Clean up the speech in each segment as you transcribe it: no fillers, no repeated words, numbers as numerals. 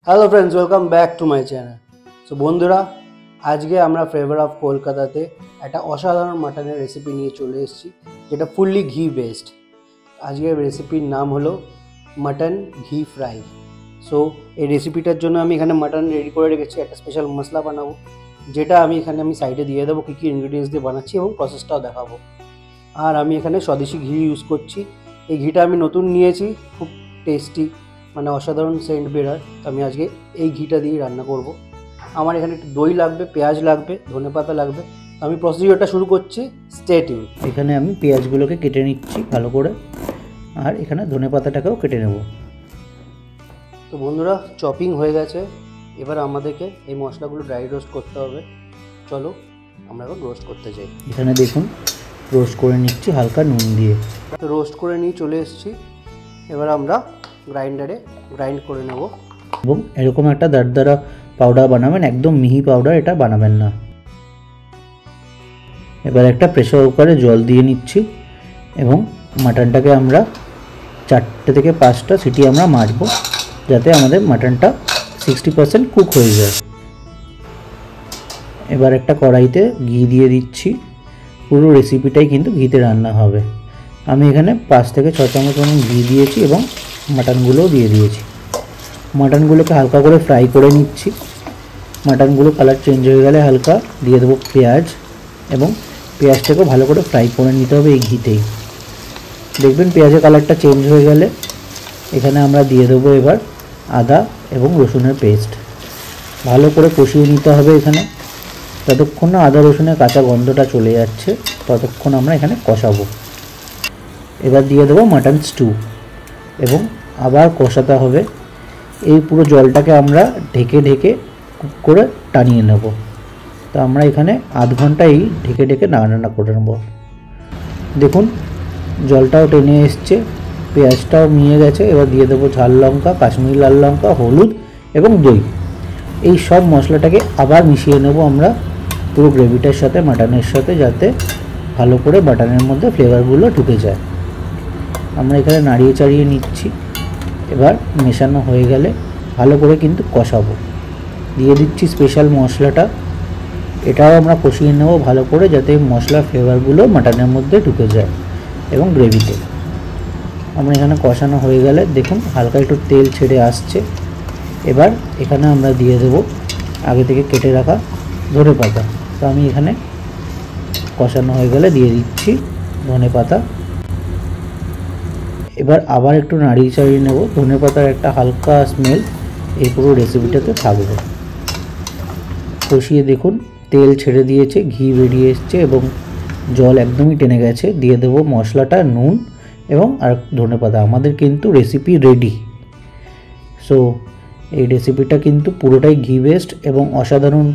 Hello friends, welcome back to my channel. So বন্ধুরা, আজকে আমরা ফ্লেভার অফ কলকাতাতে একটা অসাধারণ মাটনের রেসিপি নিয়ে চলে এসেছি, যেটা ফুললি ঘি বেসড। আজকের রেসিপির নাম হলো মাটন ঘি ফ্রাই। সো এই রেসিপিটার জন্য আমি এখানে মাটন রেডি করে রেখেছি, একটা স্পেশাল মশলা বানাবো, যেটা আমি সাইডে দিয়ে দেবো কী কী ইনগ্রিডিয়েন্টস দিয়ে বানাচ্ছি এবং প্রসেসটাও দেখাবো। আর আমি এখানে স্বদেশি ঘি ইউজ করছি। এই ঘিটা আমি নতুন নিয়েছি, খুব টেস্টি, মানে অসাধারণ সেন্ট বেরোয়। তো আমি আজকে এই ঘিটা দিয়ে রান্না করব। আমার এখানে একটু দই লাগবে, পেঁয়াজ লাগবে, ধনেপাতা লাগবে। তো আমি প্রসিডিওরটা শুরু করছি, স্টে টিউন। এখানে আমি পেঁয়াজগুলোকে কেটে নিচ্ছি ভালো করে, আর এখানে ধনেপাতাটাকেও কেটে নেব। তো বন্ধুরা, চপিং হয়ে গেছে। এবার আমাদেরকে এই মশলাগুলো ড্রাই রোস্ট করতে হবে। চলো আমরা এখন রোস্ট করতে যাই। এখানে দেখুন রোস্ট করে নিচ্ছি হালকা নুন দিয়ে। তো রোস্ট করে নিয়ে চলে এসেছি। এবার আমরা গ্রাইন্ডারে গ্রাইন্ড করে নেব, এবং এরকম একটা দারদারা পাউডার বানাবেন, একদম মিহি পাউডার এটা বানাবেন না। এবার একটা প্রেসার কুকারে জল দিয়ে নিচ্ছি, এবং মাটনটাকে আমরা 4 থেকে 5টা সিটি আমরা মারবো, যাতে আমাদের মাটনটা 60% কুক হয়ে যায়। এবার একটা কড়াইতে ঘি দিয়ে দিচ্ছি। পুরো রেসিপিটাই কিন্তু ঘিতে রান্না হবে। আমি এখানে 5 থেকে 6 চামচ ঘি দিয়েছি, এবং মাটনগুলোও দিয়ে দিয়েছি। মাটনগুলোকে হালকা করে ফ্রাই করে নিচ্ছি। মাটনগুলো কালার চেঞ্জ হয়ে গেলে হালকা দিয়ে দেবো পেঁয়াজ, এবং পেঁয়াজটাকেও ভালো করে ফ্রাই করে নিতে হবে এই ঘিতেই। দেখবেন পেঁয়াজের কালারটা চেঞ্জ হয়ে গেলে এখানে আমরা দিয়ে দেবো এবার আদা এবং রসুনের পেস্ট। ভালো করে কষিয়ে নিতে হবে এখানে, যতক্ষণ না আদা রসুনের কাঁচা গন্ধটা চলে যাচ্ছে ততক্ষণ আমরা এখানে কষাবো। এবার দিয়ে দেবো মাটন স্টু, এবং আবার কষাতে হবে। এই পুরো জলটাকে আমরা ঢেকে ঢেকে কুক করে টানিয়ে নেব। তো আমরা এখানে আধ ঘন্টা এই ঢেকে ঢেকে রান্না করে নেব। দেখুন জলটাও টেনে এসছে, পেঁয়াজটাও মিয়ে গেছে। এবার দিয়ে দেবো ঝাল লঙ্কা, কাশ্মীরি লাল লঙ্কা, হলুদ এবং দই। এই সব মশলাটাকে আবার মিশিয়ে নেব আমরা পুরো গ্রেভিটার সাথে, মাটনের সাথে, যাতে ভালো করে মাটনের মধ্যে ফ্লেভারগুলো ঢুকে যায়। আমরা এখানে নাড়িয়ে চাড়িয়ে নিচ্ছি। এবার মেশানো হয়ে গেলে ভালো করে কিন্তু কষাবো। দিয়ে দিচ্ছি স্পেশাল মশলাটা, এটাও আমরা কষিয়ে নেব ভালো করে, যাতে মশলার ফ্লেভারগুলো মাটনের মধ্যে ঢুকে যায় এবং গ্রেভিতে। আমরা এখানে কষানো হয়ে গেলে দেখুন হালকা একটু তেল ছেড়ে আসছে। এবার এখানে আমরা দিয়ে দেব আগে থেকে কেটে রাখা ধনেপাতা। তো আমি এখানে কষানো হয়ে গেলে দিয়ে দিচ্ছি ধনেপাতা। এবার আবার একটু নাড়িয়ে চাড়িয়ে নেব। ধনেপাতার একটা হালকা স্মেল এই পুরো রেসিপিটাতে থাকবে। কষিয়ে দেখুন তেল ছেড়ে দিয়েছে, ঘি বেরিয়ে এসছে, এবং জল একদমই টেনে গেছে। দিয়ে দেবো মশলাটা, নুন এবং আর ধনেপাতা। আমাদের কিন্তু রেসিপি রেডি। সো এই রেসিপিটা কিন্তু পুরোটাই ঘি বেসড এবং অসাধারণ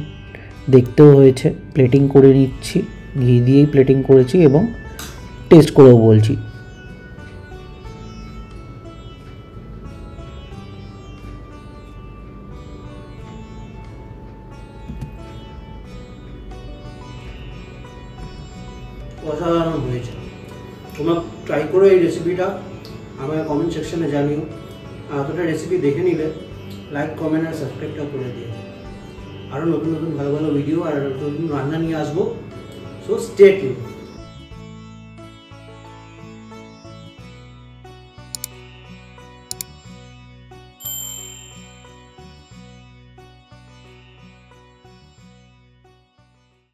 দেখতেও হয়েছে। প্লেটিং করে নিচ্ছি, ঘি দিয়েই প্লেটিং করেছি, এবং টেস্ট করেও বলছি। অসাধারণ হয়েছে। তোমরা ট্রাই করো এই রেসিপিটা, আমার কমেন্ট সেকশনে জানিও। আর এতটা রেসিপি দেখে নিলে লাইক, কমেন্ট আর সাবস্ক্রাইবটা করে দিও। আরও নতুন নতুন ভালো ভালো ভিডিও আর নতুন রান্না নিয়ে আসবো। So stay tune.